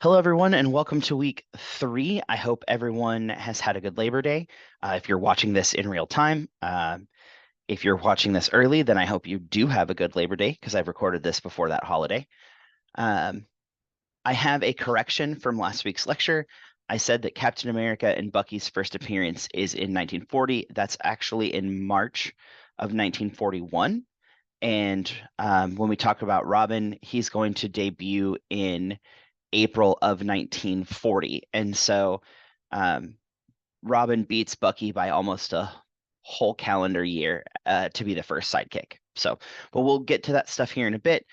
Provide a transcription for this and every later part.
Hello, everyone, and welcome to week 3. I hope everyone has had a good Labor Day. If you're watching this in real time, if you're watching this early, then I hope you do have a good Labor Day because I've recorded this before that holiday. Um, I have a correction from last week's lecture. I said that Captain America and Bucky's first appearance is in 1940. That's actually in March of 1941. And when we talk about Robin, he's going to debut in April of 1940. And so Robin beats Bucky by almost a whole calendar year to be the first sidekick. So, but we'll get to that stuff here in a bit.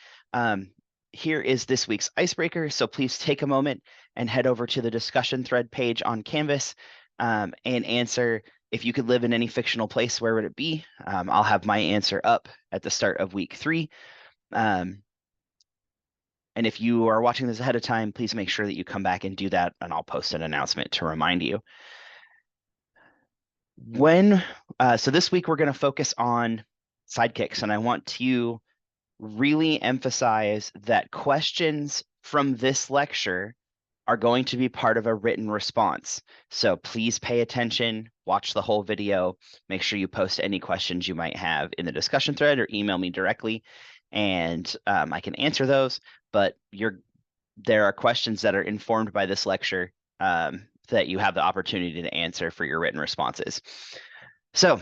Here is this week's icebreaker. So please take a moment and head over to the discussion thread page on Canvas and answer, if you could live in any fictional place, where would it be? I'll have my answer up at the start of week 3. And if you are watching this ahead of time, please make sure that you come back and do that, and I'll post an announcement to remind you. So this week we're going to focus on sidekicks, and I want to really emphasize that questions from this lecture are going to be part of a written response. So please pay attention, watch the whole video, make sure you post any questions you might have in the discussion thread or email me directly, and I can answer those. But there are questions that are informed by this lecture that you have the opportunity to answer for your written responses. So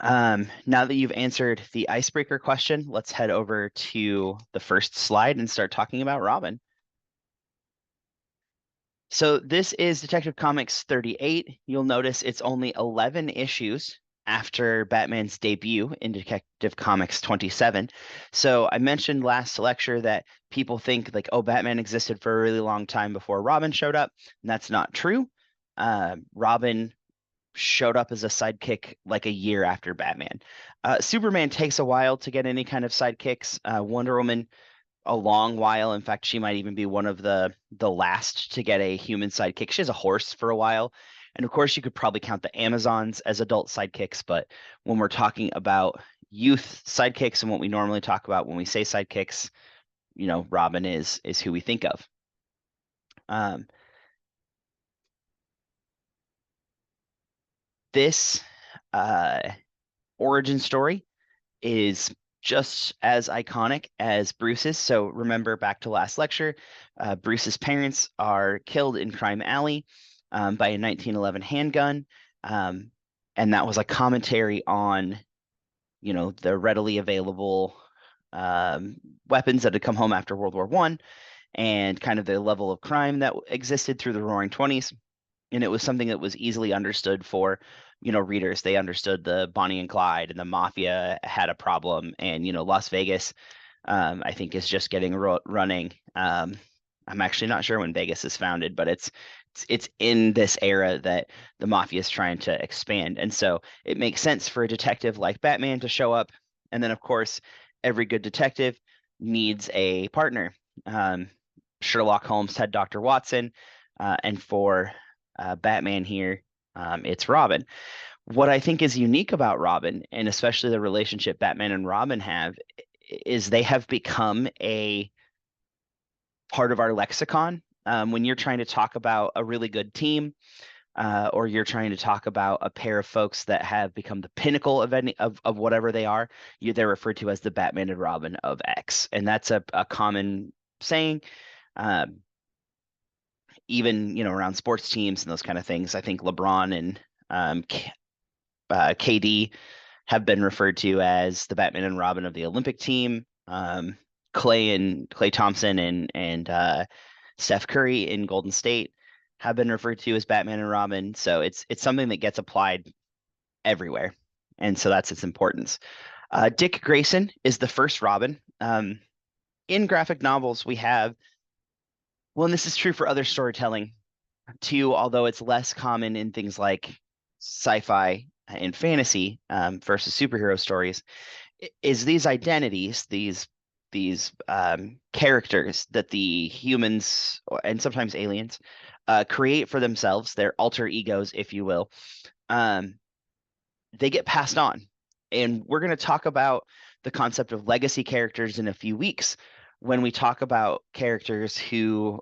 now that you've answered the icebreaker question, let's head over to the first slide and start talking about Robin. So this is Detective Comics 38. You'll notice it's only 11 issues after Batman's debut in Detective Comics 27. So I mentioned last lecture that people think like, oh, Batman existed for a really long time before Robin showed up, and that's not true. Robin showed up as a sidekick like a year after Batman. Superman takes a while to get any kind of sidekicks. Wonder Woman, a long while. In fact, she might even be one of the last to get a human sidekick. She has a horse for a while. And of course, you could probably count the Amazons as adult sidekicks, but when we're talking about youth sidekicks and what we normally talk about when we say sidekicks, Robin is who we think of. This origin story is just as iconic as Bruce's. So remember back to last lecture, Bruce's parents are killed in Crime Alley by a 1911 handgun. And that was a commentary on, the readily available weapons that had come home after World War I and kind of the level of crime that existed through the Roaring Twenties. And it was something that was easily understood for readers. They understood the Bonnie and Clyde, and the mafia had a problem, and Las Vegas I think is just getting running. I'm actually not sure when Vegas is founded, but it's in this era that the mafia is trying to expand, and so it makes sense for a detective like Batman to show up. And then of course every good detective needs a partner. Sherlock Holmes had Dr. Watson, and for Batman here, it's Robin. What I think is unique about Robin, and especially the relationship Batman and Robin have, is they have become a part of our lexicon. When you're trying to talk about a really good team, or you're trying to talk about a pair of folks that have become the pinnacle of of whatever they are, they're referred to as the Batman and Robin of X, and that's a common saying. Even around sports teams and those kind of things. I think LeBron and KD have been referred to as the Batman and Robin of the Olympic team. Klay Thompson and Steph Curry in Golden State have been referred to as Batman and Robin. So it's something that gets applied everywhere, and so that's its importance. Dick Grayson is the first Robin. In graphic novels, we have, well, and this is true for other storytelling too, although it's less common in things like sci-fi and fantasy versus superhero stories, is these identities, these characters that the humans and sometimes aliens create for themselves, their alter egos, if you will. They get passed on, and we're going to talk about the concept of legacy characters in a few weeks. when we talk about characters who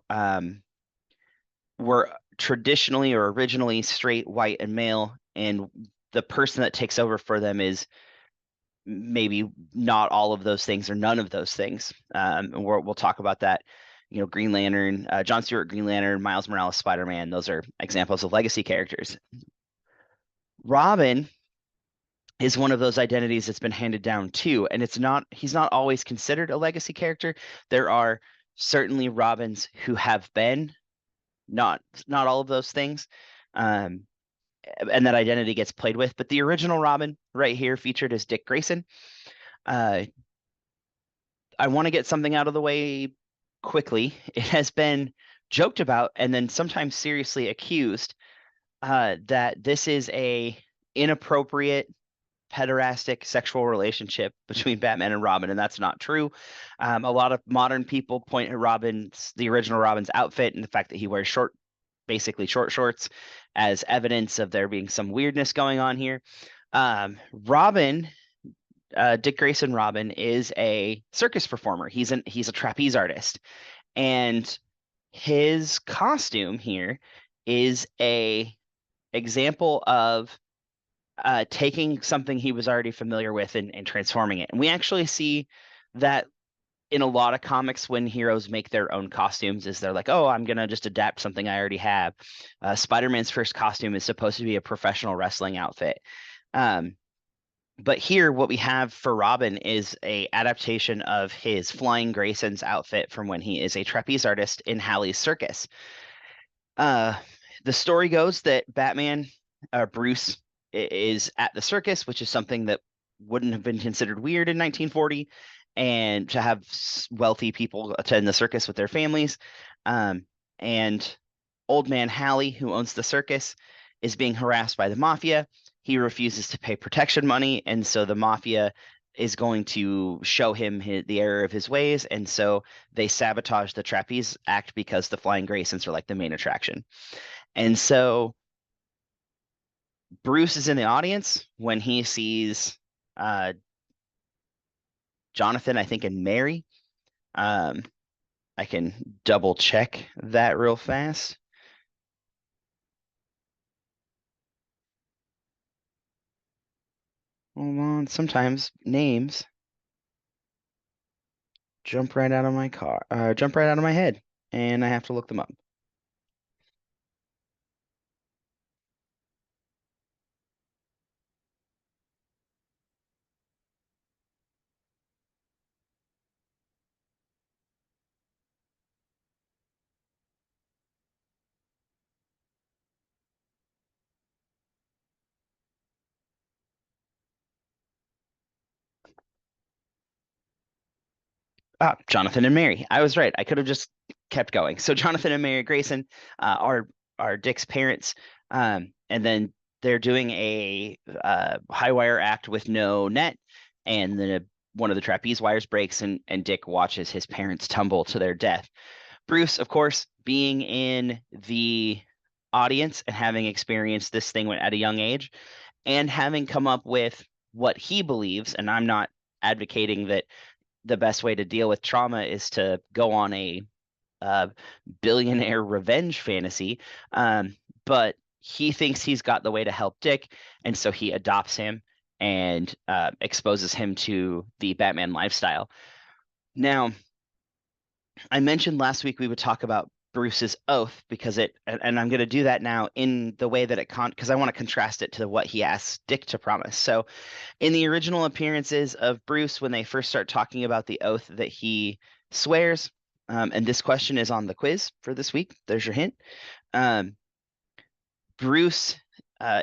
were traditionally or originally straight, white, and male, and the person that takes over for them is maybe not all of those things or none of those things. And we'll talk about that. Green Lantern, John Stewart, Green Lantern, Miles Morales, Spider-Man, those are examples of legacy characters. Robin is one of those identities that's been handed down too, and he's not always considered a legacy character. There are certainly Robins who have been not all of those things. And that identity gets played with. But the original Robin right here featured as Dick Grayson. I want to get something out of the way quickly. It has been joked about and then sometimes seriously accused that this is a inappropriate pederastic sexual relationship between Batman and Robin, and that's not true. A lot of modern people point at the original Robin's outfit and the fact that he wears basically short shorts as evidence of there being some weirdness going on here. Robin, Dick Grayson Robin, is a circus performer. He's a trapeze artist, and his costume here is a example of taking something he was already familiar with and transforming it. And we actually see that in a lot of comics when heroes make their own costumes, is they're like, oh, I'm going to just adapt something I already have. Spider-Man's first costume is supposed to be a professional wrestling outfit. But here, what we have for Robin is a adaptation of his Flying Grayson's outfit from when he is a trapeze artist in Halley's Circus. The story goes that Bruce is at the circus, which is something that wouldn't have been considered weird in 1940, and to have wealthy people attend the circus with their families. And Old Man Halley, who owns the circus, is being harassed by the mafia. He refuses to pay protection money, and so the mafia is going to show him the error of his ways, and so they sabotage the trapeze act because the Flying Graysons are like the main attraction. And so Bruce is in the audience when he sees Jonathan, I think, and Mary. I can double check that real fast. Hold on. Sometimes names jump right out of my head, and I have to look them up. Jonathan and Mary. I was right. I could have just kept going. So Jonathan and Mary Grayson are Dick's parents, and then they're doing a high wire act with no net, and then one of the trapeze wires breaks, and Dick watches his parents tumble to their death. Bruce, of course, being in the audience and having experienced this thing at a young age, and having come up with what he believes, and I'm not advocating that the best way to deal with trauma is to go on a billionaire revenge fantasy. But he thinks he's got the way to help Dick, and so he adopts him and exposes him to the Batman lifestyle. Now, I mentioned last week we would talk about Bruce's oath because and I'm going to do that now in the way that because I want to contrast it to what he asks Dick to promise. So in the original appearances of Bruce, when they first start talking about the oath that he swears, and this question is on the quiz for this week. There's your hint. Bruce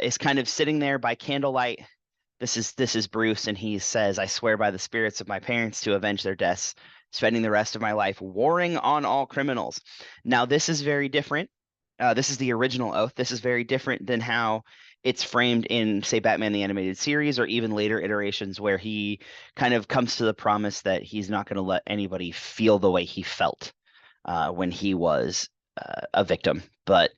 is kind of sitting there by candlelight. This is Bruce, and he says, "I swear by the spirits of my parents to avenge their deaths, spending the rest of my life warring on all criminals." Now, this is very different. This is the original oath. This is very different than how it's framed in, say, Batman the Animated Series, or even later iterations where he kind of comes to the promise that he's not going to let anybody feel the way he felt when he was a victim. But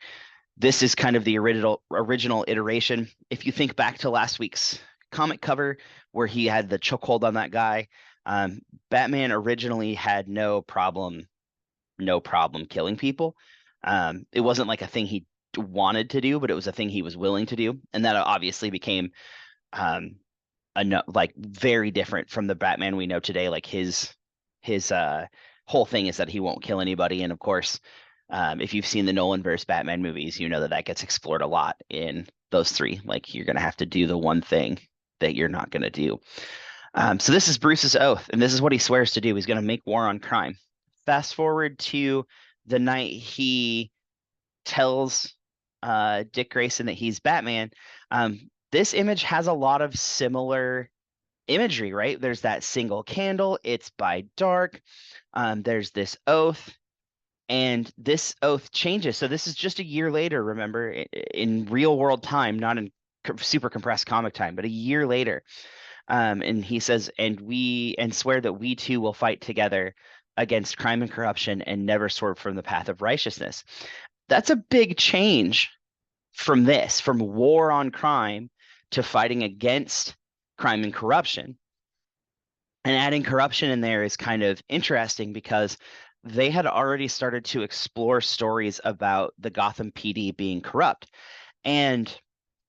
this is kind of the original iteration. If you think back to last week's comic cover where he had the chokehold on that guy, Batman originally had no problem killing people. It wasn't like a thing he wanted to do, but it was a thing he was willing to do, and that obviously became um, like very different from the Batman we know today. Like his whole thing is that he won't kill anybody, and of course, if you've seen the Nolanverse Batman movies, you know that that gets explored a lot in those three. Like you're gonna have to do the one thing that you're not gonna do. So this is Bruce's oath, and this is what he swears to do. He's gonna make war on crime. Fast forward to the night he tells Dick Grayson that he's Batman. This image has a lot of similar imagery, right? There's that single candle, it's by dark. There's this oath, and this oath changes. So this is just a year later, remember, in real world time, not in super compressed comic time, but a year later. And he says, and swear that we too will fight together against crime and corruption and never swerve from the path of righteousness. That's a big change from war on crime to fighting against crime and corruption. And adding corruption in there is kind of interesting because they had already started to explore stories about the Gotham PD being corrupt. And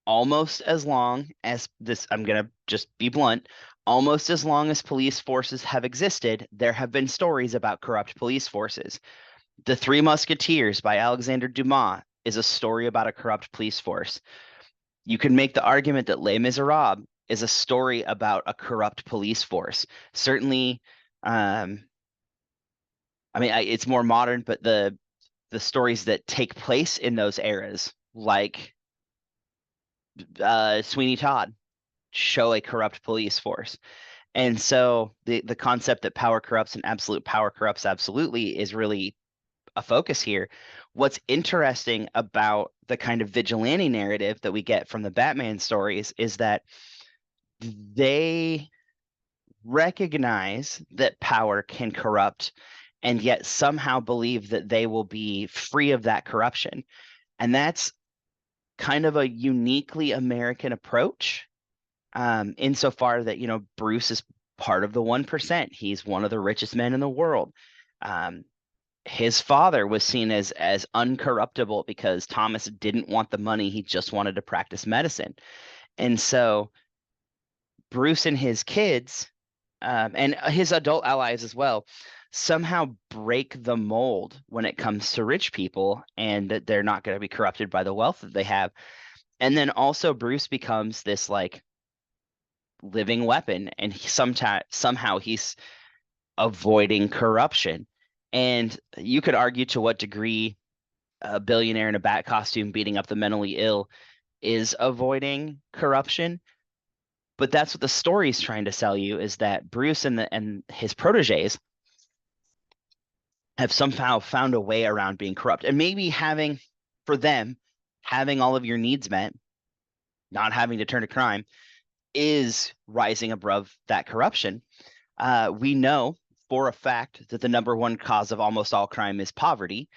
almost as long as this, I'm going to just be blunt, almost as long as police forces have existed, there have been stories about corrupt police forces. The Three Musketeers by Alexander Dumas is a story about a corrupt police force. You can make the argument that Les Miserables is a story about a corrupt police force. Certainly, it's more modern, but the stories that take place in those eras, like Sweeney Todd, show a corrupt police force. And so the concept that power corrupts and absolute power corrupts absolutely is really a focus here. What's interesting about the kind of vigilante narrative that we get from the Batman stories is that they recognize that power can corrupt and yet somehow believe that they will be free of that corruption. And that's kind of a uniquely American approach, insofar that, Bruce is part of the 1%. He's one of the richest men in the world. His father was seen as uncorruptible because Thomas didn't want the money. He just wanted to practice medicine. And so Bruce and his kids, and his adult allies as well, somehow break the mold when it comes to rich people, and that they're not going to be corrupted by the wealth that they have. And then also Bruce becomes this like living weapon, and somehow he's avoiding corruption. And you could argue to what degree a billionaire in a bat costume beating up the mentally ill is avoiding corruption. But that's what the story's trying to sell you, is that Bruce and his proteges have somehow found a way around being corrupt. And maybe having all of your needs met, not having to turn to crime, is rising above that corruption. We know for a fact that the number one cause of almost all crime is poverty,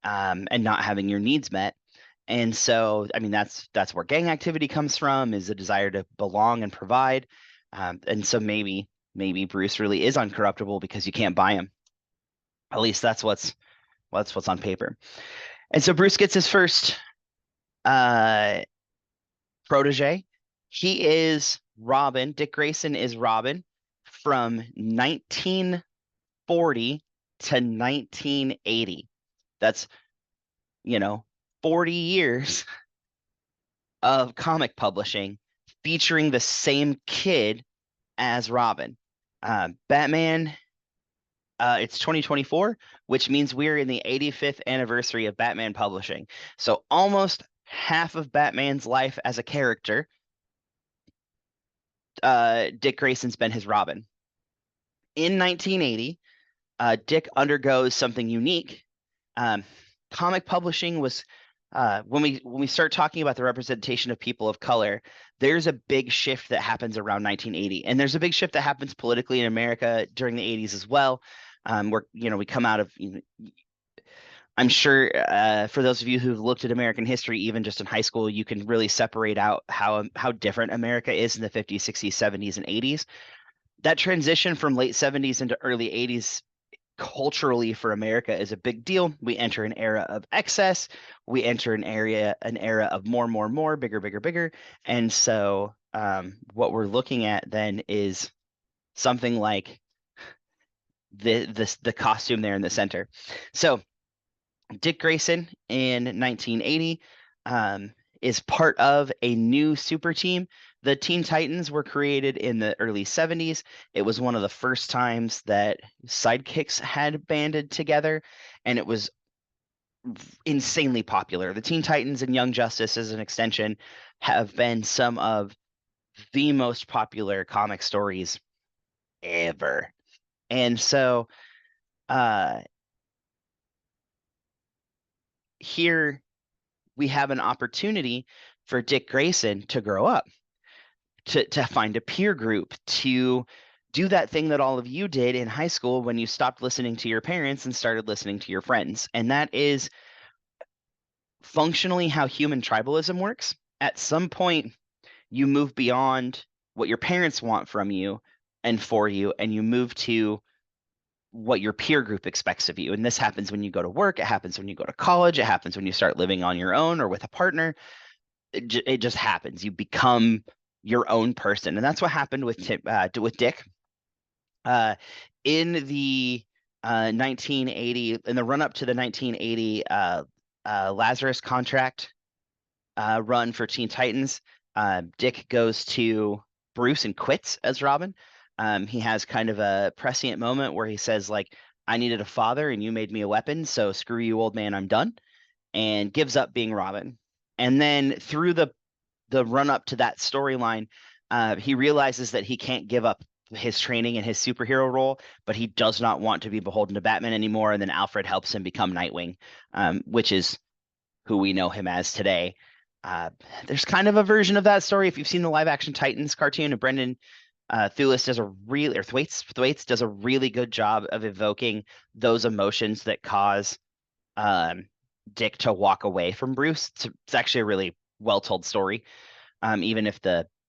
and not having your needs met. And so, that's where gang activity comes from, is a desire to belong and provide. And so maybe Bruce really is uncorruptible because you can't buy him. At least that's what's on paper. And so Bruce gets his first protege. He is Robin. Dick Grayson is Robin from 1940 to 1980. That's 40 years of comic publishing featuring the same kid as Robin. Batman, it's 2024, which means we're in the 85th anniversary of Batman publishing. So almost half of Batman's life as a character, Dick Grayson's been his Robin. In 1980, Dick undergoes something unique. Comic publishing was, when we start talking about the representation of people of color, there's a big shift that happens around 1980, and there's a big shift that happens politically in America during the 80s as well. Where we come out of, I'm sure, for those of you who've looked at American history, even just in high school, you can really separate out how different America is in the 50s, 60s, 70s, and 80s. that transition from late 70s into early 80s culturally for America is a big deal. We enter an era of excess. We enter an era of more, bigger, bigger, bigger. And so what we're looking at then is something like the costume there in the center. So Dick Grayson in 1980 is part of a new super team. The Teen Titans were created in the early 70s. It was one of the first times that sidekicks had banded together, and it was insanely popular. The Teen Titans and Young Justice, as an extension, have been some of the most popular comic stories ever. And so here we have an opportunity for Dick Grayson to grow up, to find a peer group, to do that thing that all of you did in high school when you stopped listening to your parents and started listening to your friends. And that is functionally how human tribalism works. At some point, you move beyond what your parents want from you and for you, and you move to what your peer group expects of you. And this happens when you go to work, it happens when you go to college, it happens when you start living on your own or with a partner. It just happens. You become your own person, and that's what happened with Dick. In the 1980, in the run up to the 1980 Lazarus contract run for Teen Titans, Dick goes to Bruce and quits as Robin. He has kind of a prescient moment where he says, like, I needed a father and you made me a weapon, so screw you, old man, I'm done, and gives up being Robin. And then through the run up to that storyline, he realizes that he can't give up his training and his superhero role, but he does not want to be beholden to Batman anymore. And then Alfred helps him become Nightwing, which is who we know him as today. There's kind of a version of that story if you've seen the live action Titans cartoon, and Brendan Thwaites does a really good job of evoking those emotions that cause Dick to walk away from Bruce. It's actually a really well told story, even if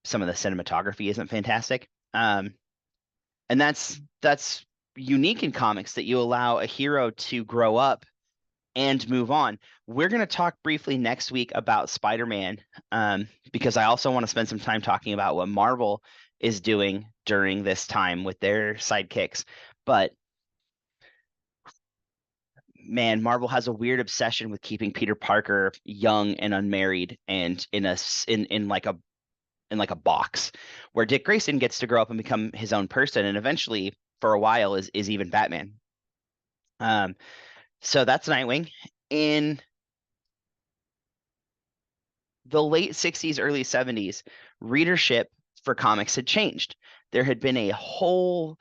some of the cinematography isn't fantastic. And that's unique in comics, that you allow a hero to grow up and move on. We're going to talk briefly next week about Spider-Man, because I also want to spend some time talking about what Marvel is doing during this time with their sidekicks. But man, Marvel has a weird obsession with keeping Peter Parker young and unmarried and in like a box, where Dick Grayson gets to grow up and become his own person, and eventually, for a while, is even Batman. So that's Nightwing. In the late 60s, early 70s, readership for comics had changed. There had been a whole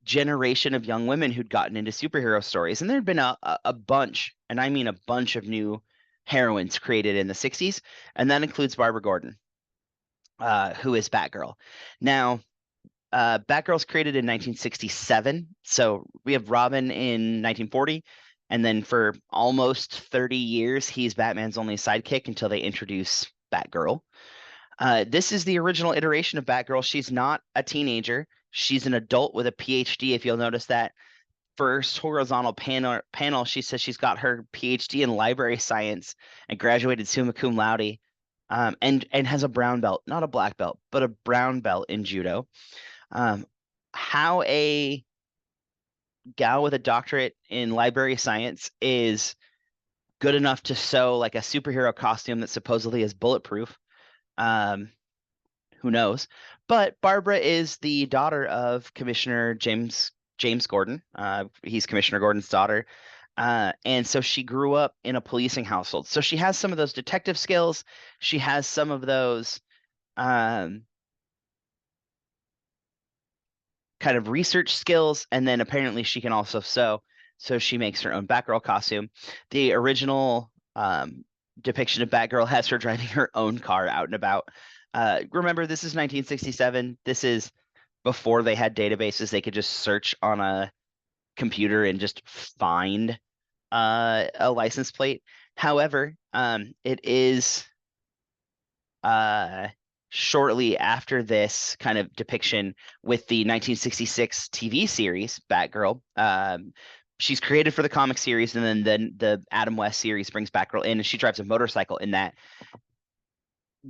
generation of young women who'd gotten into superhero stories, and there had been a bunch, and I mean a bunch, of new heroines created in the 60s, and that includes Barbara Gordon, who is Batgirl. Now, Batgirl's created in 1967, so we have Robin in 1940, and then for almost 30 years, he's Batman's only sidekick until they introduce Batgirl. This is the original iteration of Batgirl. She's not a teenager. She's an adult with a PhD. If you'll notice that first horizontal panel, she says she's got her PhD in library science and graduated summa cum laude, and has a brown belt, not a black belt, but a brown belt in judo. How a gal with a doctorate in library science is good enough to sew like a superhero costume that supposedly is bulletproof, who knows? But Barbara is the daughter of Commissioner James Gordon. He's Commissioner Gordon's daughter. And so she grew up in a policing household. So she has some of those detective skills. She has some of those kind of research skills. And then apparently she can also sew. So she makes her own Batgirl costume. The original depiction of Batgirl has her driving her own car out and about. Remember, this is 1967. This is before they had databases. They could just search on a computer and just find a license plate. However, it is shortly after this kind of depiction with the 1966 TV series Batgirl. She's created for the comic series, and then the Adam West series brings Batgirl in, and she drives a motorcycle in that.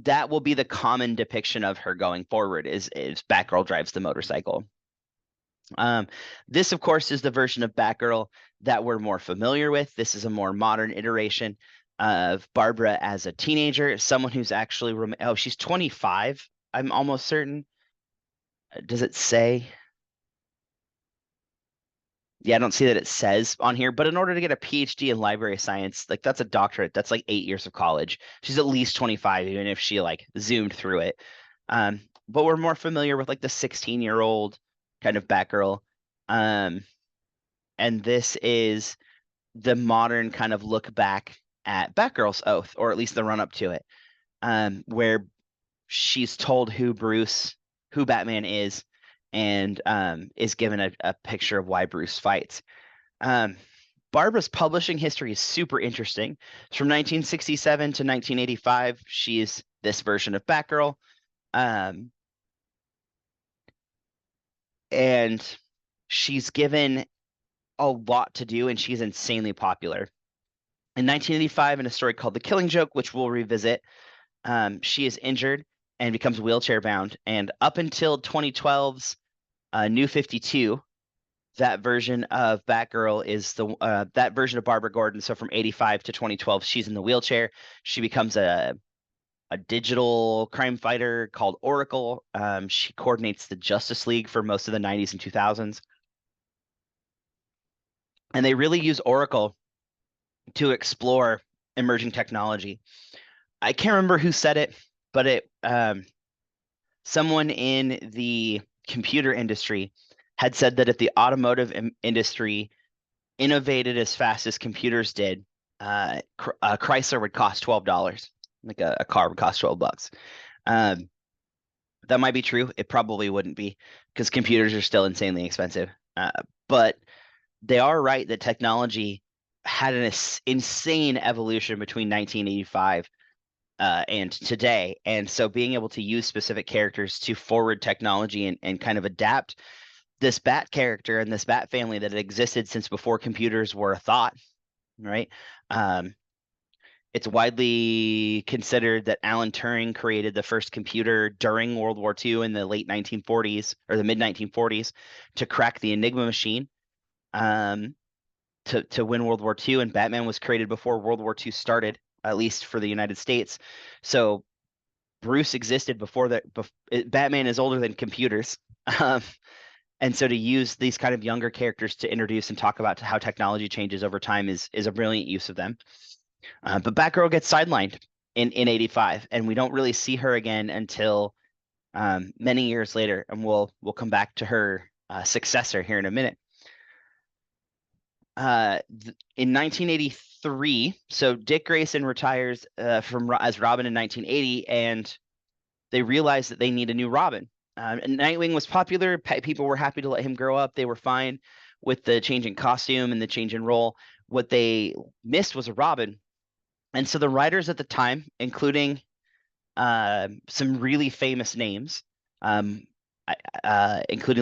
That will be the common depiction of her going forward is Batgirl drives the motorcycle. This, of course, is the version of Batgirl that we're more familiar with. This is a more modern iteration of Barbara as a teenager, someone who's actually she's 25. I'm almost certain. Does it say? Yeah, I don't see that it says on here, but in order to get a PhD in library science, like that's a doctorate. That's like 8 years of college. She's at least 25, even if she like zoomed through it. But we're more familiar with like the 16-year-old kind of Batgirl. Um, and this is the modern kind of look back at Batgirl's Oath, or at least the run up to it, where she's told who Batman is, and is given a picture of why Bruce fights. Barbara's publishing history is super interesting. From 1967 to 1985, she's this version of Batgirl. And she's given a lot to do, and she's insanely popular. In 1985, in a story called The Killing Joke, which we'll revisit, she is injured and becomes wheelchair bound. And up until 2012's New 52, that version of Batgirl is that version of Barbara Gordon. So from 85 to 2012, she's in the wheelchair. She becomes a digital crime fighter called Oracle. She coordinates the Justice League for most of the 90s and 2000s. And they really use Oracle to explore emerging technology. I can't remember who said it, but someone in the computer industry had said that if the automotive industry innovated as fast as computers did, Chrysler would cost $12. Like a car would cost $12. That might be true. It probably wouldn't be, because computers are still insanely expensive. But they are right that technology had an insane evolution between 1985 and today. And so being able to use specific characters to forward technology and kind of adapt this Bat character and this Bat family that had existed since before computers were a thought, right? It's widely considered that Alan Turing created the first computer during World War II in the late 1940s or the mid 1940s to crack the Enigma machine to win World War II. And Batman was created before World War II started, at least for the United States. So Bruce existed before that. Batman is older than computers. And so to use these kind of younger characters to introduce and talk about how technology changes over time is a brilliant use of them. But Batgirl gets sidelined in 85, and we don't really see her again until many years later, and we'll come back to her successor here in a minute. In 1983, so Dick Grayson retires as Robin in 1980, and they realize that they need a new Robin. And Nightwing was popular. People were happy to let him grow up. They were fine with the change in costume and the change in role. What they missed was a Robin. And so the writers at the time, including some really famous names, including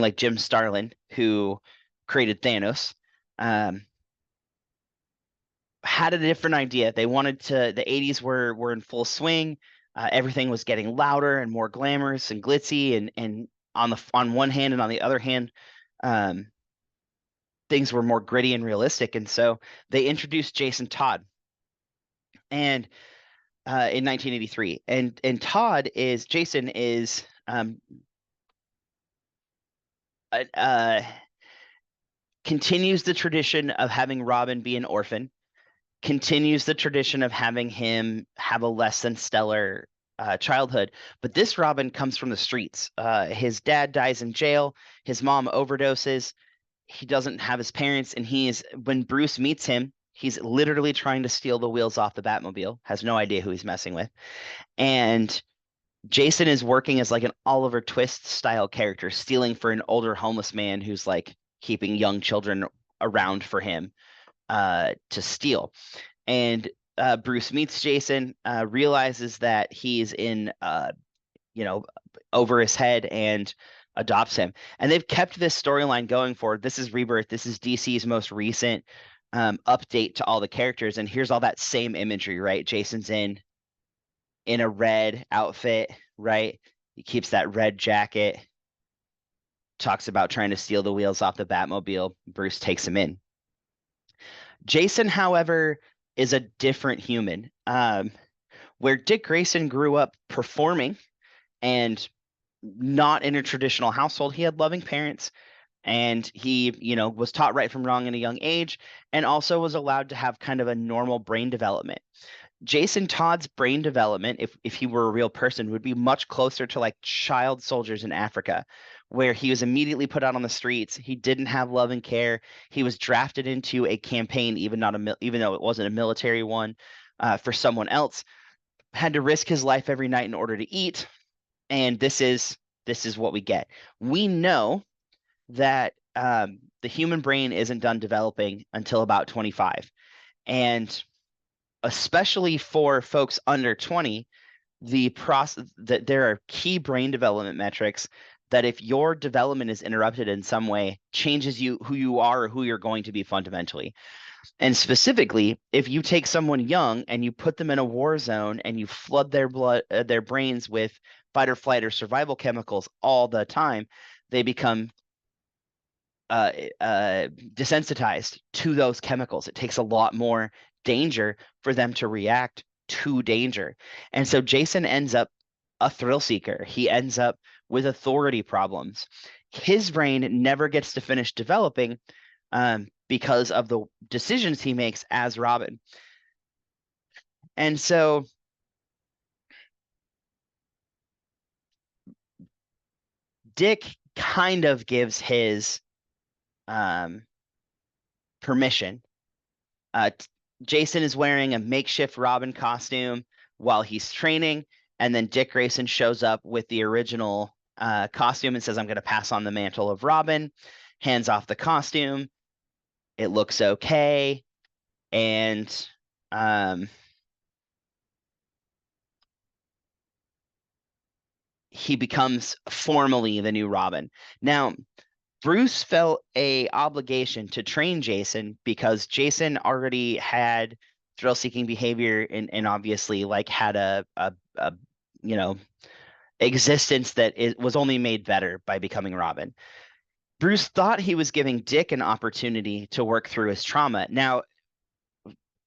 like Jim Starlin, who created Thanos, had a different idea. They wanted the 80s were in full swing. Everything was getting louder and more glamorous and glitzy, and on one hand and on the other hand, things were more gritty and realistic. And so they introduced Jason Todd, and in 1983, and Jason is continues the tradition of having Robin be an orphan, continues the tradition of having him have a less than stellar childhood. But this Robin comes from the streets. His dad dies in jail. His mom overdoses. He doesn't have his parents. And when Bruce meets him, he's literally trying to steal the wheels off the Batmobile, has no idea who he's messing with. And Jason is working as like an Oliver Twist style character, stealing for an older homeless man who's like keeping young children around for him to steal. And Bruce meets Jason, realizes that he's in over his head and adopts him. And they've kept this storyline going forward. This is Rebirth. This is DC's most recent update to all the characters. And here's all that same imagery, right? Jason's in a red outfit, right? He keeps that red jacket, talks about trying to steal the wheels off the Batmobile. Bruce takes him in. Jason, however, is a different human. Where Dick Grayson grew up performing and not in a traditional household, he had loving parents, and he, was taught right from wrong in a young age, and also was allowed to have kind of a normal brain development. Jason Todd's brain development, if he were a real person, would be much closer to like child soldiers in Africa, where he was immediately put out on the streets. He didn't have love and care. He was drafted into a campaign, even though it wasn't a military one, for someone else. Had to risk his life every night in order to eat, and this is what we get. We know that the human brain isn't done developing until about 25, and especially for folks under 20, that there are key brain development metrics that if your development is interrupted in some way, changes who you are or who you're going to be fundamentally. And specifically, if you take someone young and you put them in a war zone and you flood their brains with fight or flight or survival chemicals all the time, they become desensitized to those chemicals. It takes a lot more danger for them to react to danger. And so Jason ends up a thrill seeker. He ends up with authority problems. His brain never gets to finish developing because of the decisions he makes as Robin. And so Dick kind of gives his permission. Jason is wearing a makeshift Robin costume while he's training, and then Dick Grayson shows up with the original costume and says, "I'm going to pass on the mantle of Robin," hands off the costume. It looks okay, and he becomes formally the new Robin. Now, Bruce felt a obligation to train Jason because Jason already had thrill-seeking behavior and obviously like had a existence that was only made better by becoming Robin. Bruce thought he was giving Dick an opportunity to work through his trauma. Now,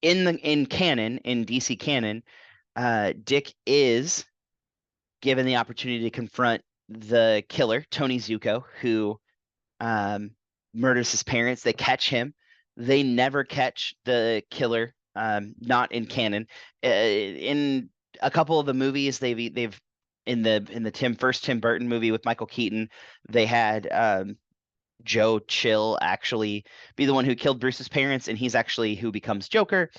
in canon, in DC canon, Dick is given the opportunity to confront the killer, Tony Zuko, who murders his parents. They catch him. They never catch the killer, not in canon. In a couple of the movies, they've in the first Tim Burton movie with Michael Keaton, they had Joe Chill actually be the one who killed Bruce's parents, and he's actually who becomes Joker.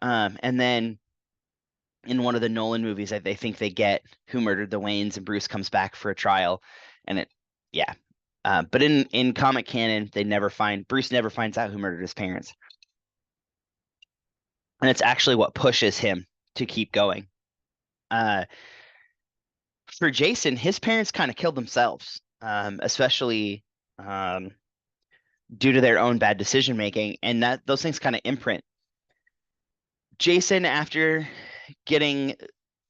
And then in one of the Nolan movies, they think they get who murdered the Waynes, and Bruce comes back for a trial, and but in comic canon, Bruce never finds out who murdered his parents, and it's actually what pushes him to keep going. For Jason, his parents kind of killed themselves, especially due to their own bad decision making, and that those things kind of imprint. Jason, after getting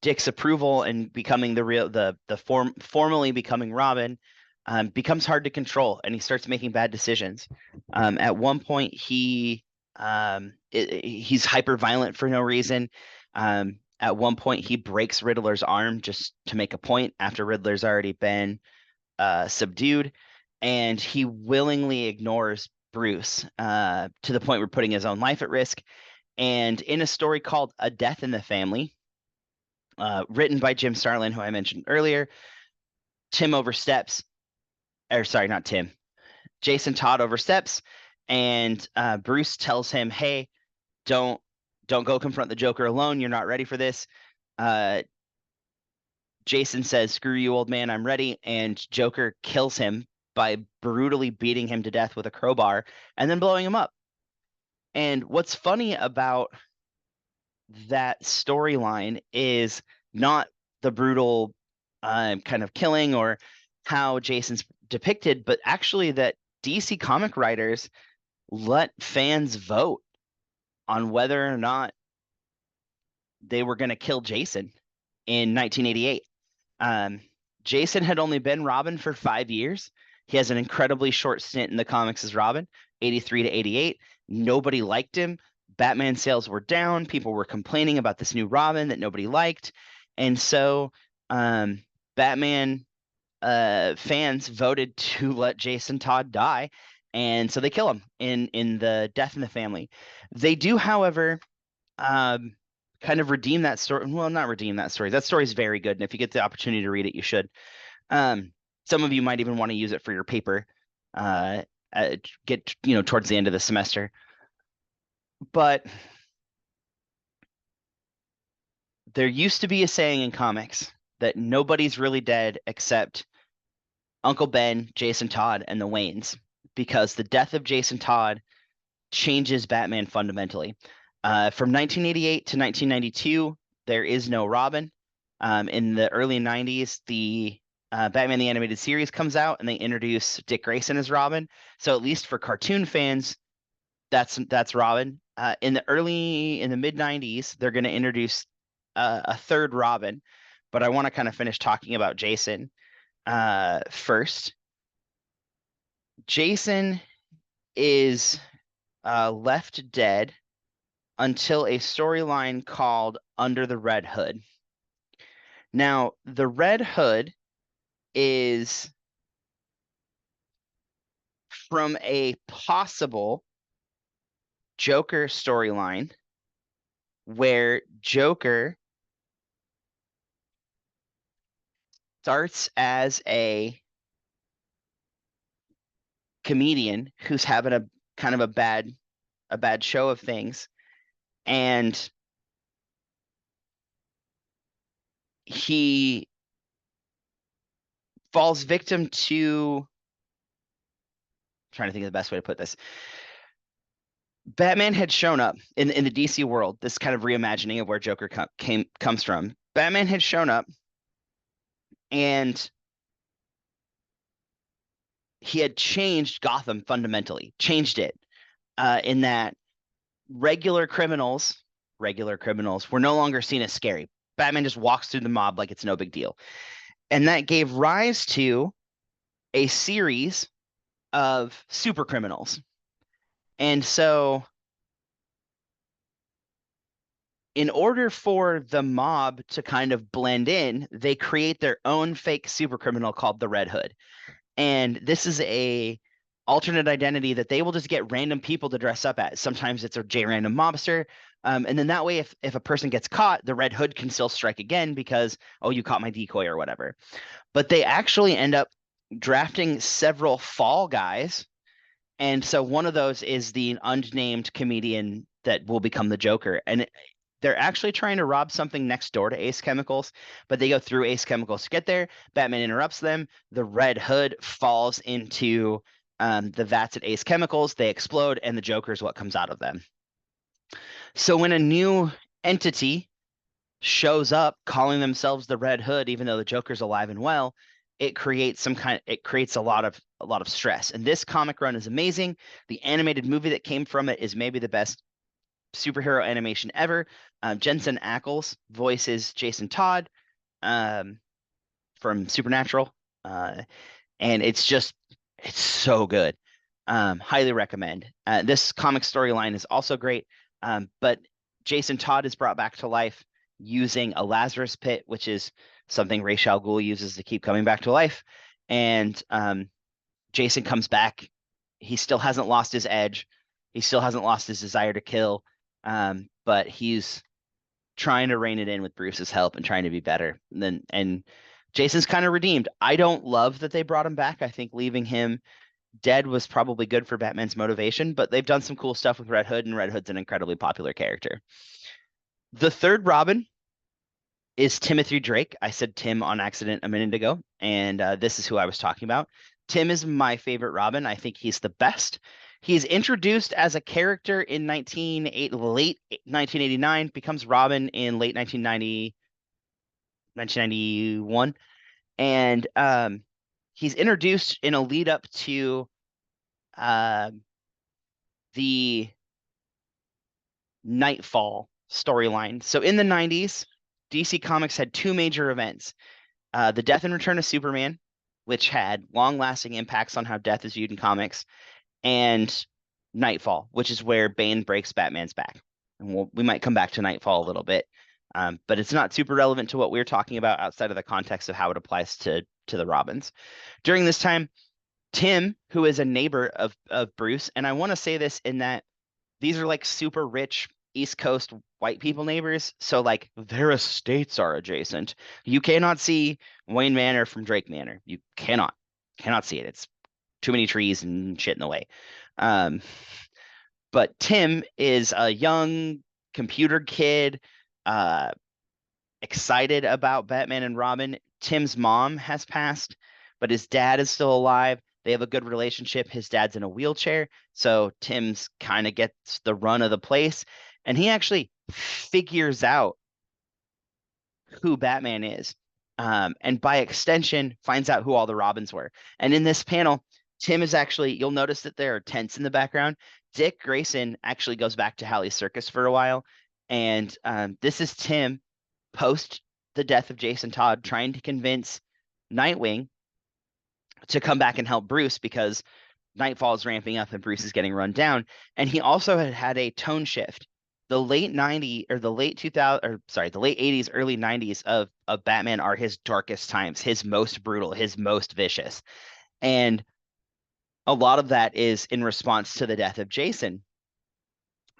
Dick's approval and becoming formally becoming Robin, becomes hard to control, and he starts making bad decisions. At one point, he's hyper violent for no reason. At one point, he breaks Riddler's arm just to make a point after Riddler's already been subdued, and he willingly ignores Bruce to the point where putting his own life at risk. And in a story called A Death in the Family, written by Jim Starlin, who I mentioned earlier, Jason Todd oversteps, and Bruce tells him, "Hey, don't go confront the Joker alone. You're not ready for this." Jason says, "Screw you, old man, I'm ready," and Joker kills him by brutally beating him to death with a crowbar and then blowing him up. And what's funny about that storyline is not the brutal kind of killing or how Jason's depicted, but actually that DC comic writers let fans vote on whether or not they were going to kill Jason in 1988. Jason had only been Robin for 5 years. He has an incredibly short stint in the comics as Robin, 83 to 88. Nobody liked him. Batman sales were down. People were complaining about this new Robin that nobody liked. And so Batman fans voted to let Jason Todd die. And so they kill him in the Death in the Family. They do, however, kind of redeem that story. Well, not redeem that story. That story is very good, and if you get the opportunity to read it, you should. Some of you might even want to use it for your paper. Get towards the end of the semester. But there used to be a saying in comics that nobody's really dead except Uncle Ben, Jason Todd, and the Waynes, because the death of Jason Todd changes Batman fundamentally. From 1988 to 1992, there is no Robin. In the early 90s, the Batman the Animated Series comes out, and they introduce Dick Grayson as Robin. So at least for cartoon fans, that's Robin. In the mid 90s, they're going to introduce a third Robin, but I want to kind of finish talking about Jason first. Jason is left dead until a storyline called Under the Red Hood. Now, the Red Hood is from a possible Joker storyline where Joker starts as a comedian who's having a kind of a bad show of things, and he falls victim to, I'm trying to think of the best way to put this. Batman had shown up in the DC world, this kind of reimagining of where Joker comes from. Batman had shown up, and he had changed Gotham fundamentally, changed it in that regular criminals were no longer seen as scary. Batman just walks through the mob like it's no big deal. And that gave rise to a series of super criminals. And so in order for the mob to kind of blend in, they create their own fake super criminal called the Red Hood. And this is a alternate identity that they will just get random people to dress up as. Sometimes it's a J-random mobster. And then that way, if a person gets caught, the Red Hood can still strike again because, oh, you caught my decoy or whatever. But they actually end up drafting several fall guys. And so one of those is the unnamed comedian that will become the Joker. And they're actually trying to rob something next door to Ace Chemicals, but they go through Ace Chemicals to get there. Batman interrupts them. The Red Hood falls into the vats at Ace Chemicals. They explode, and the Joker is what comes out of them. So when a new entity shows up calling themselves the Red Hood, even though the Joker's alive and well, it creates a lot of stress. And this comic run is amazing. The animated movie that came from it is maybe the best superhero animation ever. Jensen Ackles voices Jason Todd from Supernatural, and it's so good. Highly recommend. This comic storyline is also great, but Jason Todd is brought back to life using a Lazarus pit, which is something Ra's al Ghul uses to keep coming back to life. And Jason comes back. He still hasn't lost his edge. He still hasn't lost his desire to kill. But he's trying to rein it in with Bruce's help and trying to be better. And Jason's kind of redeemed. I don't love that they brought him back. I think leaving him dead was probably good for Batman's motivation, but they've done some cool stuff with Red Hood, and Red Hood's an incredibly popular character. The third Robin is Timothy Drake. I said Tim on accident a minute ago, and this is who I was talking about. Tim is my favorite Robin. I think he's the best. He's introduced as a character in late 1989, becomes Robin in late 1991. And he's introduced in a lead up to the Nightfall storyline. So in the 90s, DC Comics had two major events. The Death and Return of Superman, which had long-lasting impacts on how death is viewed in comics, and Nightfall, which is where Bane breaks Batman's back. And we might come back to Nightfall a little bit, but it's not super relevant to what we're talking about outside of the context of how it applies to the Robins. During this time, Tim, who is a neighbor of Bruce, and I want to say this in that these are like super rich East Coast white people neighbors, so like their estates are adjacent. You cannot see Wayne Manor from Drake Manor. You cannot see it. It's too many trees and shit in the way. But Tim is a young computer kid, excited about Batman and Robin. Tim's mom has passed, but his dad is still alive. They have a good relationship. His dad's in a wheelchair, so Tim's kind of gets the run of the place, and he actually figures out who Batman is, and by extension, finds out who all the Robins were. And in this panel, Tim is actually, you'll notice that there are tents in the background. Dick Grayson actually goes back to Halley's Circus for a while, and this is Tim post the death of Jason Todd trying to convince Nightwing to come back and help Bruce because Nightfall is ramping up and Bruce is getting run down. And he also had a tone shift. The late 90s or the late 2000 or sorry, the late 80s, early 90s of Batman are his darkest times, his most brutal, his most vicious. And a lot of that is in response to the death of Jason.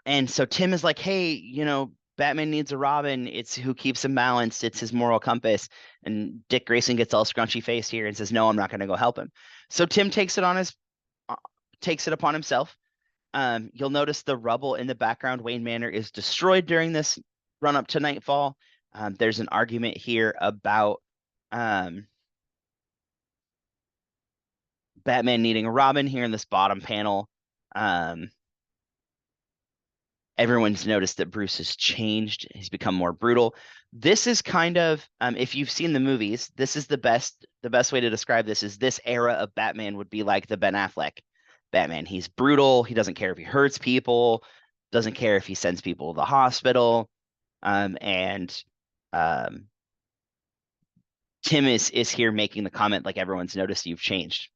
And so Tim is like, hey, Batman needs a Robin. It's who keeps him balanced. It's his moral compass. And Dick Grayson gets all scrunchy faced here and says, no, I'm not going to go help him. So Tim takes it upon himself. You'll notice the rubble in the background. Wayne Manor is destroyed during this run up to Nightfall. There's an argument here about Batman needing a Robin here in this bottom panel. Everyone's noticed that Bruce has changed. He's become more brutal. This is kind of, if you've seen the movies, this is the best way to describe this is this era of Batman would be like the Ben Affleck Batman. He's brutal. He doesn't care if he hurts people, doesn't care if he sends people to the hospital. And Tim is here making the comment like everyone's noticed you've changed.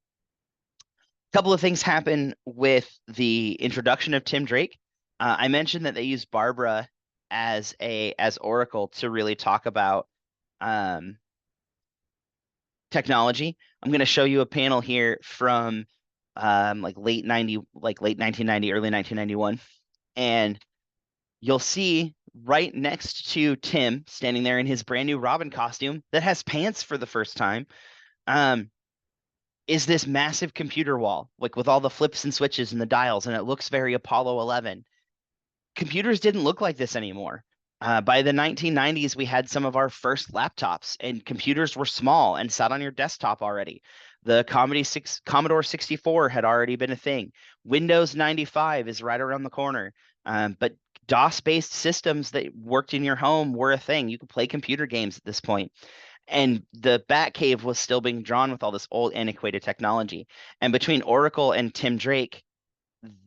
A couple of things happen with the introduction of Tim Drake. I mentioned that they used Barbara as Oracle to really talk about technology. I'm going to show you a panel here from late 1990, early 1991, and you'll see right next to Tim standing there in his brand new Robin costume that has pants for the first time, is this massive computer wall, like with all the flips and switches and the dials, and it looks very Apollo 11. Computers didn't look like this anymore. By the 1990s, we had some of our first laptops, and computers were small and sat on your desktop already. The Commodore 64 had already been a thing. Windows 95 is right around the corner. But DOS-based systems that worked in your home were a thing. You could play computer games at this point. And the Batcave was still being drawn with all this old antiquated technology. And between Oracle and Tim Drake,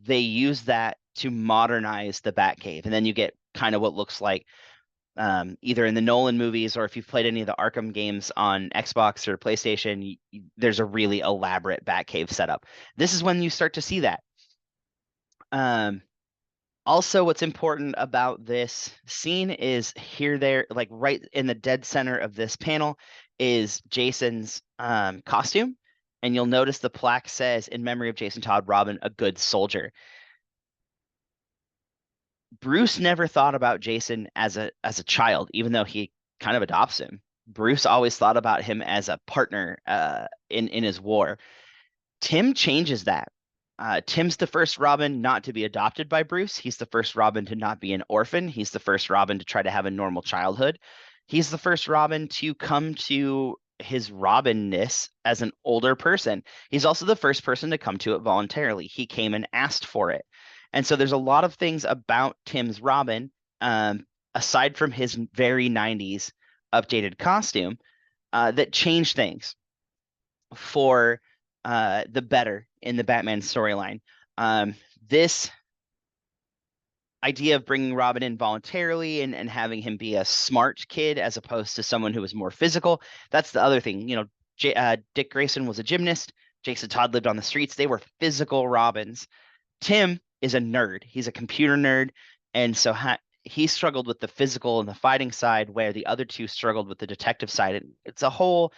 they use that to modernize the Batcave. And then you get kind of what looks like either in the Nolan movies or if you've played any of the Arkham games on Xbox or PlayStation, there's a really elaborate Batcave setup. This is when you start to see that. Also, what's important about this scene is like right in the dead center of this panel is Jason's costume. And you'll notice the plaque says, in memory of Jason Todd, Robin, a good soldier. Bruce never thought about Jason as a child, even though he kind of adopts him. Bruce always thought about him as a partner in his war. Tim changes that. Tim's the first Robin not to be adopted by Bruce. He's the first Robin to not be an orphan. He's the first Robin to try to have a normal childhood. He's the first Robin to come to his Robinness as an older person. He's also the first person to come to it voluntarily. He came and asked for it. And so there's a lot of things about Tim's Robin, aside from his very 90s updated costume, that changed things for the better in the Batman storyline. This idea of bringing Robin in voluntarily and having him be a smart kid as opposed to someone who was more physical. That's the other thing. Dick Grayson was a gymnast. Jason Todd lived on the streets. They were physical Robins. Tim is a nerd. He's a computer nerd. And so he struggled with the physical and the fighting side, where the other two struggled with the detective side. It's a whole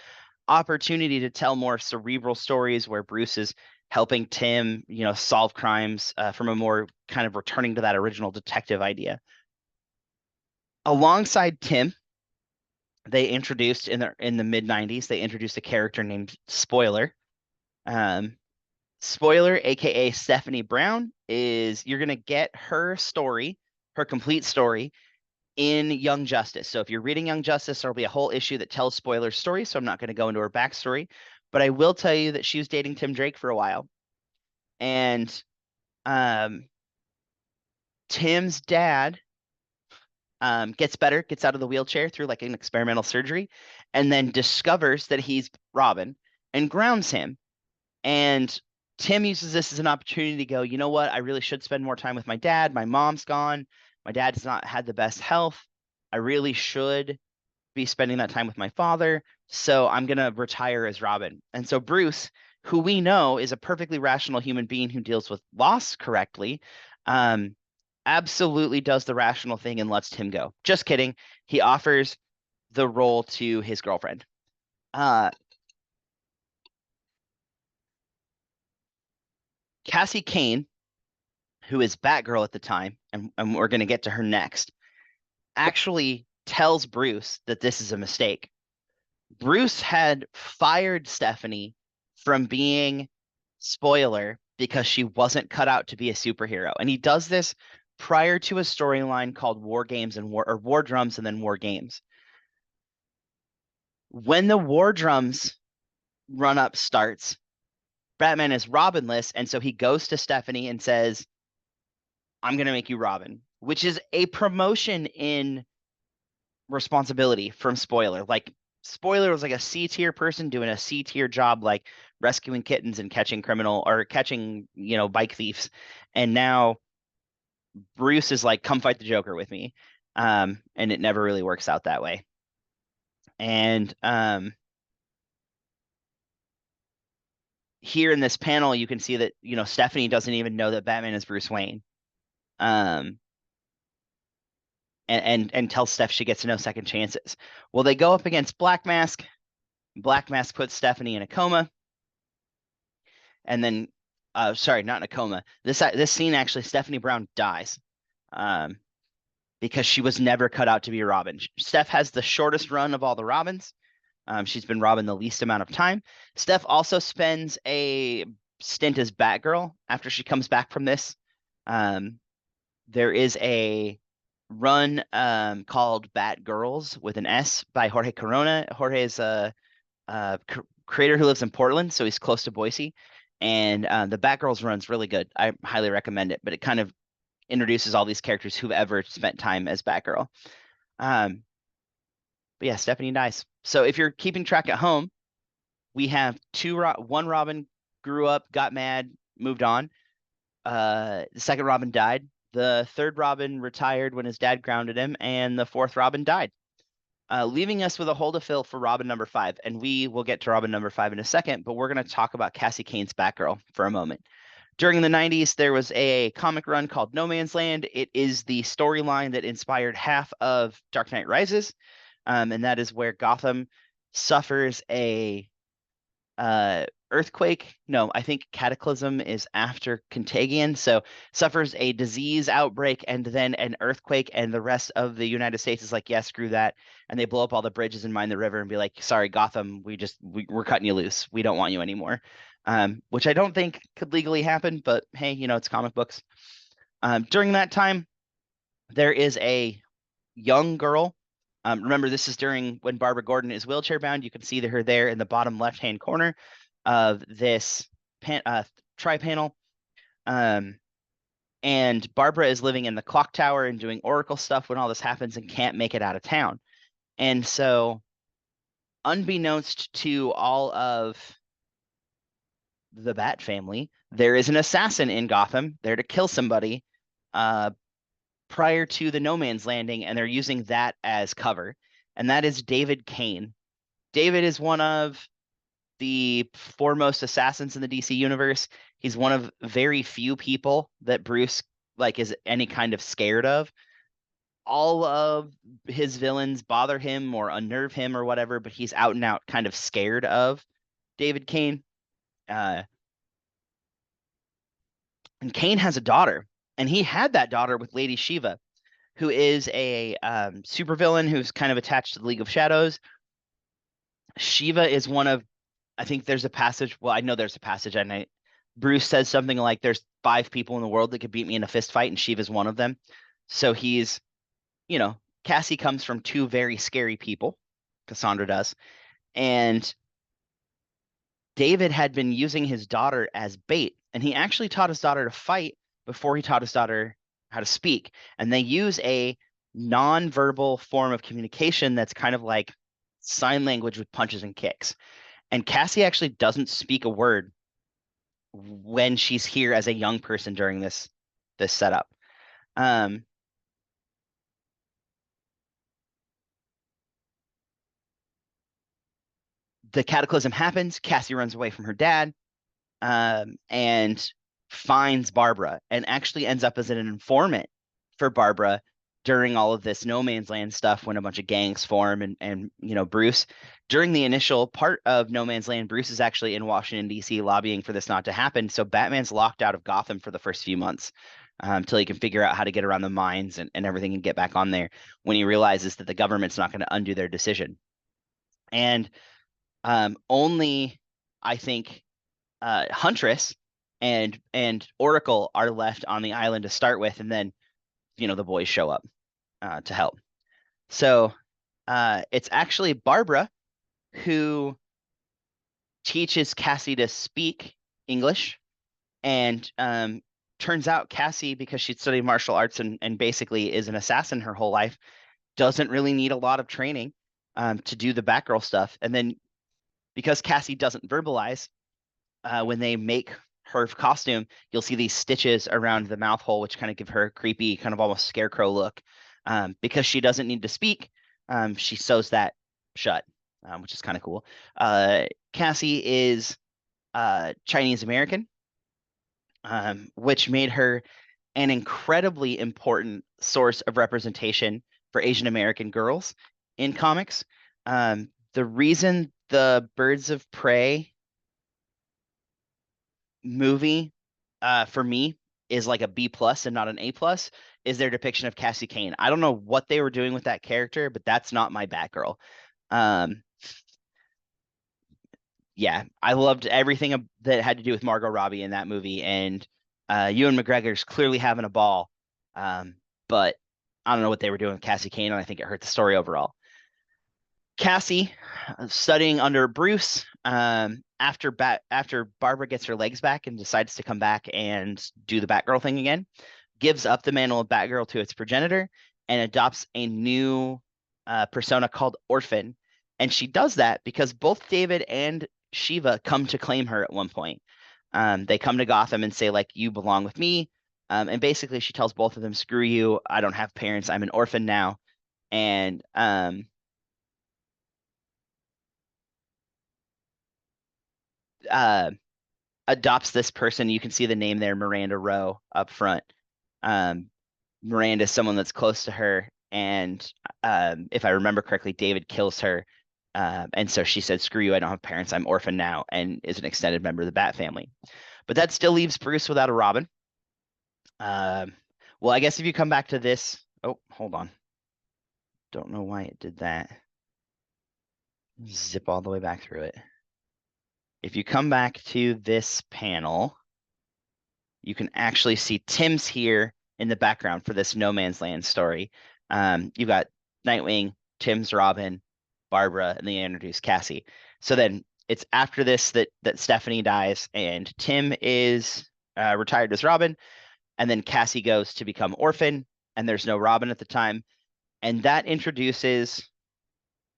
opportunity to tell more cerebral stories where Bruce is helping Tim, solve crimes from a more kind of returning to that original detective idea. Alongside Tim, they introduced in the mid 90s, they introduced a character named Spoiler. Spoiler, aka Stephanie Brown, you're gonna get her story, her complete story in Young Justice. So if you're reading Young Justice, there'll be a whole issue that tells Spoiler's story. So I'm not going to go into her backstory, but I will tell you that she was dating Tim Drake for a while. And Tim's dad gets better, gets out of the wheelchair through like an experimental surgery, and then discovers that he's Robin and grounds him. And Tim uses this as an opportunity to go, you know what? I really should spend more time with my dad. My mom's gone. My dad's not had the best health. I really should be spending that time with my father. So I'm going to retire as Robin. And so Bruce, who we know is a perfectly rational human being who deals with loss correctly, absolutely does the rational thing and lets Tim go. Just kidding. He offers the role to his girlfriend. Cassie Cain, who is Batgirl at the time, and we're going to get to her next, actually tells Bruce that this is a mistake. Bruce had fired Stephanie from being Spoiler because she wasn't cut out to be a superhero. And he does this prior to a storyline called War Games and War Drums and then War Games. When the War Drums run up starts, Batman is Robinless, and so he goes to Stephanie and says, I'm going to make you Robin, which is a promotion in responsibility from Spoiler. Like, Spoiler was like a C tier person doing a C tier job, like rescuing kittens and catching bike thieves. And now Bruce is like, come fight the Joker with me. And it never really works out that way. And here in this panel, you can see that, Stephanie doesn't even know that Batman is Bruce Wayne. And tells Steph she gets no second chances. Well, they go up against Black Mask. Black Mask puts Stephanie in a coma. And then, sorry, not in a coma. This scene, actually, Stephanie Brown dies because she was never cut out to be Robin. Steph has the shortest run of all the Robins. She's been Robin the least amount of time. Steph also spends a stint as Batgirl after she comes back from this. There is a run called Batgirls with an S by Jorge Corona. Jorge is a creator who lives in Portland, so he's close to Boise. And the Batgirls run's really good. I highly recommend it, but it kind of introduces all these characters who've ever spent time as Batgirl. But yeah, Stephanie dies. So if you're keeping track at home, we have one Robin grew up, got mad, moved on. The second Robin died. The third Robin retired when his dad grounded him, and the fourth Robin died, leaving us with a hole to fill for Robin number 5. And we will get to Robin number 5 in a second, but we're going to talk about Cassie Cain's Batgirl for a moment. During the 90s, there was a comic run called No Man's Land. It is the storyline that inspired half of Dark Knight Rises, and that is where Gotham suffers a earthquake. No, I think Cataclysm is after Contagion. So suffers a disease outbreak and then an earthquake, and the rest of the United States is like, yeah, screw that. And they blow up all the bridges and mine the river and be like, sorry, Gotham, we're cutting you loose. We don't want you anymore. Which I don't think could legally happen, but hey, it's comic books. During that time, there is a young girl. Remember, this is during when Barbara Gordon is wheelchair bound. You can see her there in the bottom left-hand corner of this tri-panel. And Barbara is living in the clock tower and doing Oracle stuff when all this happens and can't make it out of town. And so unbeknownst to all of the Bat family, there is an assassin in Gotham there to kill somebody prior to the No Man's Landing, and they're using that as cover. And that is David Kane. David is one of the foremost assassins in the DC universe. He's one of very few people that Bruce is any kind of scared of. All of his villains bother him or unnerve him or whatever, but he's out and out kind of scared of David Kane. And Kane has a daughter, and he had that daughter with Lady Shiva, who is a supervillain who's kind of attached to the League of Shadows. Shiva is one of, I think there's a passage. Well, I know there's a passage at night. Bruce says something like, "There's 5 people in the world that could beat me in a fist fight, and Shiva's one of them." So he's, Cassie comes from 2 very scary people. Cassandra does, and David had been using his daughter as bait, and he actually taught his daughter to fight before he taught his daughter how to speak. And they use a non-verbal form of communication that's kind of like sign language with punches and kicks. And Cassie actually doesn't speak a word when she's here as a young person during this setup. The cataclysm happens. Cassie runs away from her dad and finds Barbara, and actually ends up as an informant for Barbara during all of this No Man's Land stuff when a bunch of gangs form. And Bruce, during the initial part of No Man's Land, Bruce is actually in Washington, D.C. lobbying for this not to happen. So Batman's locked out of Gotham for the first few months until he can figure out how to get around the mines and everything and get back on there when he realizes that the government's not going to undo their decision. And only, I think, Huntress and Oracle are left on the island to start with, and then the boys show up to help. So it's actually Barbara who teaches Cassie to speak English, and turns out Cassie, because she'd studied martial arts and basically is an assassin her whole life, doesn't really need a lot of training to do the Batgirl stuff. And then because Cassie doesn't verbalize, when they make her costume, you'll see these stitches around the mouth hole, which kind of give her a creepy, kind of almost scarecrow look. Because she doesn't need to speak, she sews that shut, which is kind of cool. Cassie is Chinese American, which made her an incredibly important source of representation for Asian American girls in comics. The reason the Birds of Prey movie for me is like a B+ and not an A+ is their depiction of Cassie Kane. I don't know what they were doing with that character, but that's not my Batgirl. Yeah, I loved everything that had to do with Margot Robbie in that movie, and Ewan McGregor's clearly having a ball. But I don't know what they were doing with Cassie Kane, and I think it hurt the story overall. Cassie, studying under Bruce, after Barbara gets her legs back and decides to come back and do the Batgirl thing again, gives up the mantle of Batgirl to its progenitor and adopts a new persona called Orphan. And she does that because both David and Shiva come to claim her at one point. They come to Gotham and say, like, you belong with me. And basically she tells both of them, screw you, I don't have parents, I'm an orphan now. And adopts this person. You can see the name there, Miranda Rowe, up front. Miranda is someone that's close to her, and if I remember correctly, David kills her, and so she said, screw you, I don't have parents, I'm orphan now, and is an extended member of the Bat family. But that still leaves Bruce without a Robin. Well, I guess if you come back to this, oh, hold on. Don't know why it did that. Zip all the way back through it. If you come back to this panel, you can actually see Tim's here in the background for this No Man's Land story. You've got Nightwing, Tim's Robin, Barbara, and they introduce Cassie. So then it's after this that Stephanie dies, and Tim is retired as Robin, and then Cassie goes to become Orphan, and there's no Robin at the time. And that introduces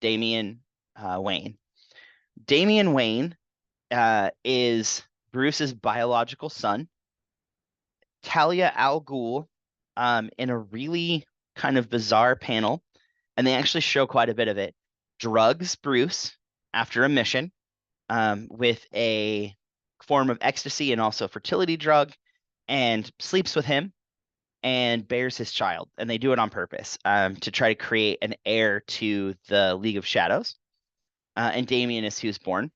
Damian Wayne. Damian Wayne is Bruce's biological son. Talia al Ghul, in a really kind of bizarre panel, and they actually show quite a bit of it, drugs Bruce after a mission with a form of ecstasy and also fertility drug, and sleeps with him and bears his child. And they do it on purpose to try to create an heir to the League of Shadows. And Damian is who's born.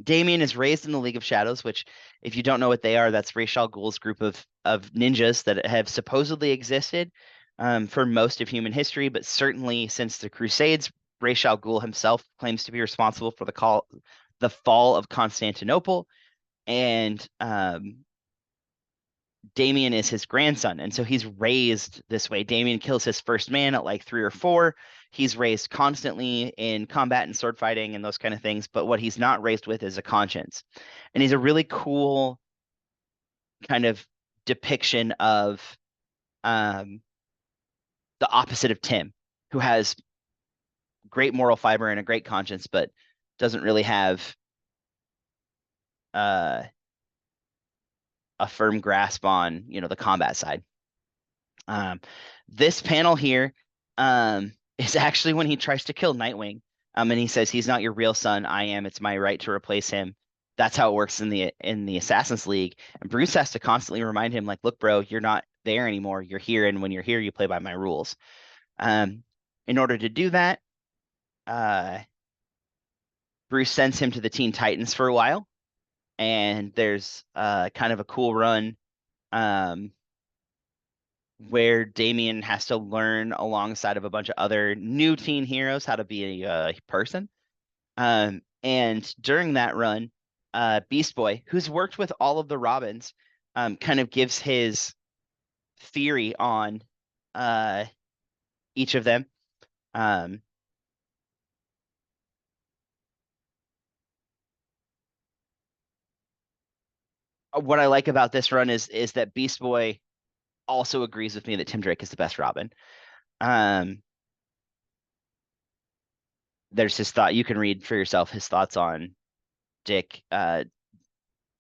Damian is raised in the League of Shadows, which, if you don't know what they are, that's Ra's al Ghul's group of ninjas that have supposedly existed for most of human history, but certainly since the Crusades. Ra's al Ghul himself claims to be responsible for the fall of Constantinople, and Damian is his grandson, and so he's raised this way. Damian kills his first man at like 3 or 4. He's raised constantly in combat and sword fighting and those kind of things, but what he's not raised with is a conscience. And he's a really cool kind of depiction of the opposite of Tim, who has great moral fiber and a great conscience, but doesn't really have a firm grasp on, the combat side. This panel here is actually when he tries to kill Nightwing. And he says, he's not your real son. I am. It's my right to replace him. That's how it works in the Assassin's League. And Bruce has to constantly remind him, like, look, bro, you're not there anymore. You're here. And when you're here, you play by my rules. In order to do that, Bruce sends him to the Teen Titans for a while. And there's kind of a cool run where Damian has to learn alongside of a bunch of other new teen heroes how to be a person. And during that run, Beast Boy, who's worked with all of the Robins, kind of gives his theory on each of them. What I like about this run is that Beast Boy also agrees with me that Tim Drake is the best Robin. There's his thought. You can read for yourself his thoughts on Dick,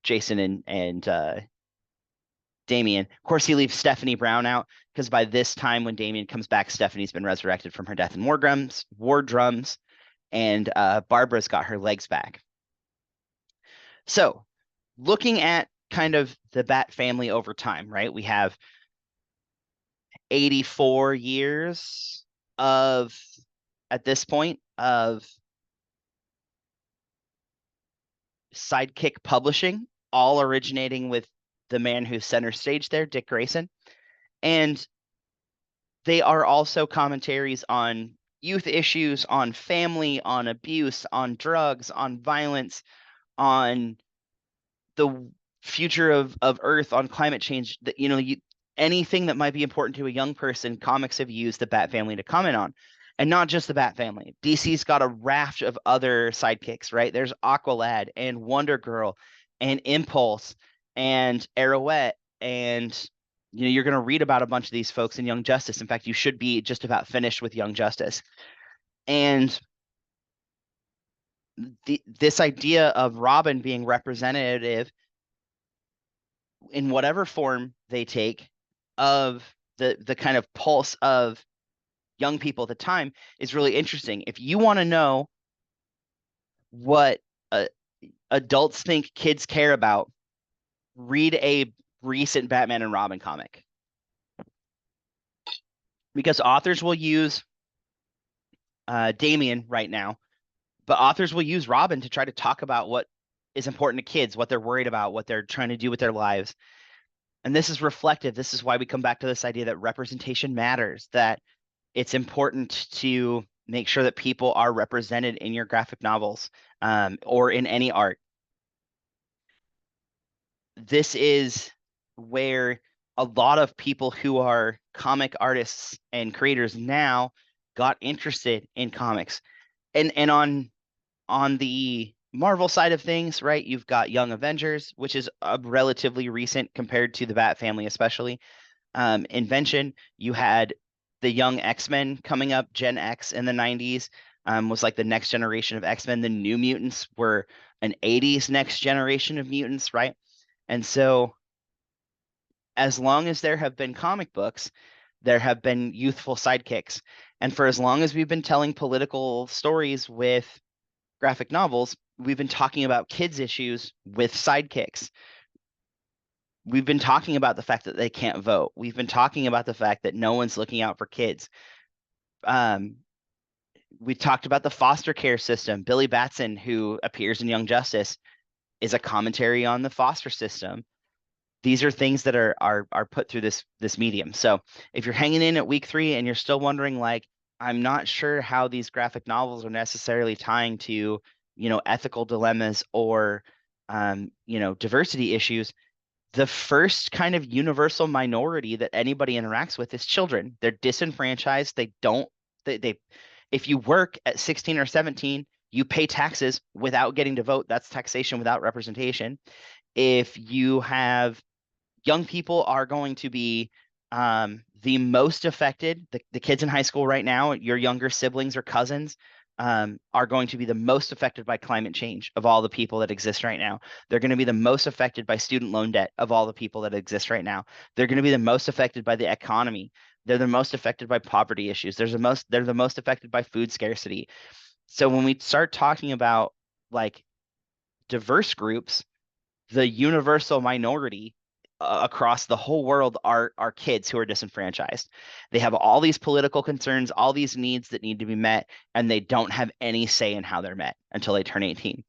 Jason, and Damian. Of course, he leaves Stephanie Brown out because by this time, when Damian comes back, Stephanie's been resurrected from her death in war drums, and Barbara's got her legs back. So, looking at kind of the Bat family over time, right? We have 84 years at this point, of Sidekick publishing, all originating with the man who's center stage there, Dick Grayson. And they are also commentaries on youth issues, on family, on abuse, on drugs, on violence, on the future of Earth, on climate change. That anything that might be important to a young person, comics have used the Bat family to comment on. And not just the Bat family. DC's got a raft of other sidekicks, right? There's Aqualad and Wonder Girl and Impulse and Arrowette, and you're going to read about a bunch of these folks in Young Justice. In fact, you should be just about finished with Young Justice. And this idea of Robin being representative in whatever form they take of the kind of pulse of young people at the time is really interesting. If you want to know what adults think kids care about, read a recent Batman and Robin comic. Because authors will use Damian right now, but authors will use Robin to try to talk about what is important to kids, what they're worried about, what they're trying to do with their lives. And this is reflective. This is why we come back to this idea that representation matters, that it's important to make sure that people are represented in your graphic novels or in any art. This is where a lot of people who are comic artists and creators now got interested in comics. And on the Marvel side of things, right, you've got Young Avengers, which is a relatively recent compared to the Bat family, especially. Invention, you had the Young X-Men coming up, Gen X in the 90s. was like the next generation of X-Men. The New Mutants were an 80s next generation of mutants, right? And so as long as there have been comic books, there have been youthful sidekicks. And for as long as we've been telling political stories with graphic novels, we've been talking about kids' issues with sidekicks. We've been talking about the fact that they can't vote. We've been talking about the fact that no one's looking out for kids. We talked about the foster care system. Billy Batson, who appears in Young Justice, is a commentary on the foster system. These are things that are put through this medium. So if you're hanging in at week 3 and you're still wondering, like, I'm not sure how these graphic novels are necessarily tying to, ethical dilemmas or, diversity issues, the first kind of universal minority that anybody interacts with is children. They're disenfranchised. They if you work at 16 or 17, you pay taxes without getting to vote. That's taxation without representation. If you have young people are going to be the most affected. The kids in high school right now, your younger siblings or cousins, are going to be the most affected by climate change of all the people that exist right now. They're going to be the most affected by student loan debt of all the people that exist right now. They're going to be the most affected by the economy. They're the most affected by poverty issues. They're the most affected by food scarcity. So when we start talking about like diverse groups, the universal minority across the whole world are kids who are disenfranchised. They have all these political concerns, all these needs that need to be met, and they don't have any say in how they're met until they turn 18.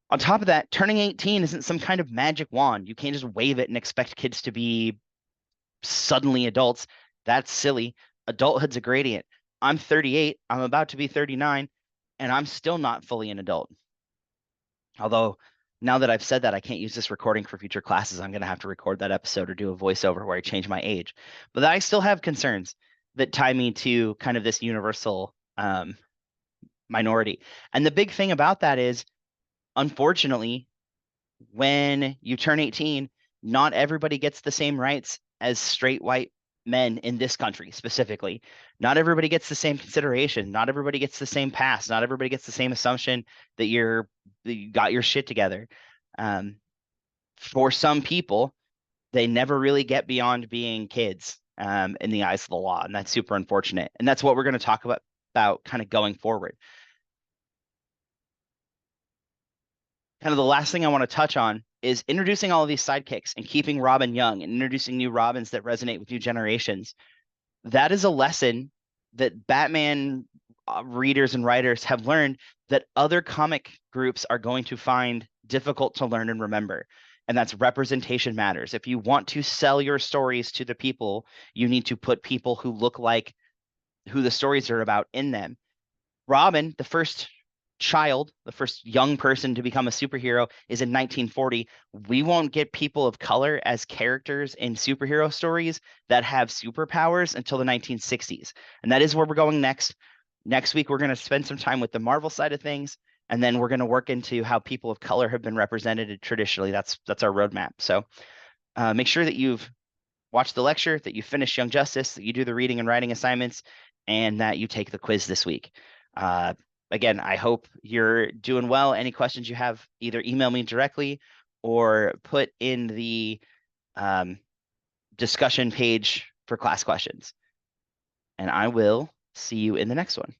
On top of that, turning 18 isn't some kind of magic wand. You can't just wave it and expect kids to be suddenly adults. That's silly. Adulthood's a gradient. I'm 38, I'm about to be 39, and I'm still not fully an adult. Although now that I've said that, I can't use this recording for future classes. I'm going to have to record that episode or do a voiceover where I change my age. But I still have concerns that tie me to kind of this universal minority. And the big thing about that is, unfortunately, when you turn 18, not everybody gets the same rights as straight white men in this country specifically. Not everybody gets the same consideration. Not everybody gets the same pass. Not everybody gets the same assumption that you got your shit together. For some people, they never really get beyond being kids in the eyes of the law, and that's super unfortunate. And that's what we're going to talk about kind of going forward. Kind of the last thing I want to touch on is introducing all of these sidekicks and keeping Robin young and introducing new Robins that resonate with new generations. That is a lesson that Batman readers and writers have learned that other comic groups are going to find difficult to learn and remember. And that's representation matters. If you want to sell your stories to the people, you need to put people who look like who the stories are about in them. Robin, the first child, the first young person to become a superhero, is in 1940. We won't get people of color as characters in superhero stories that have superpowers until the 1960s. And that is where we're going next. Next week, we're going to spend some time with the Marvel side of things, and then we're going to work into how people of color have been represented traditionally. That's our roadmap. So make sure that you've watched the lecture, that you finish Young Justice, that you do the reading and writing assignments, and that you take the quiz this week. Again, I hope you're doing well. Any questions you have, either email me directly or put in the discussion page for class questions. And I will see you in the next one.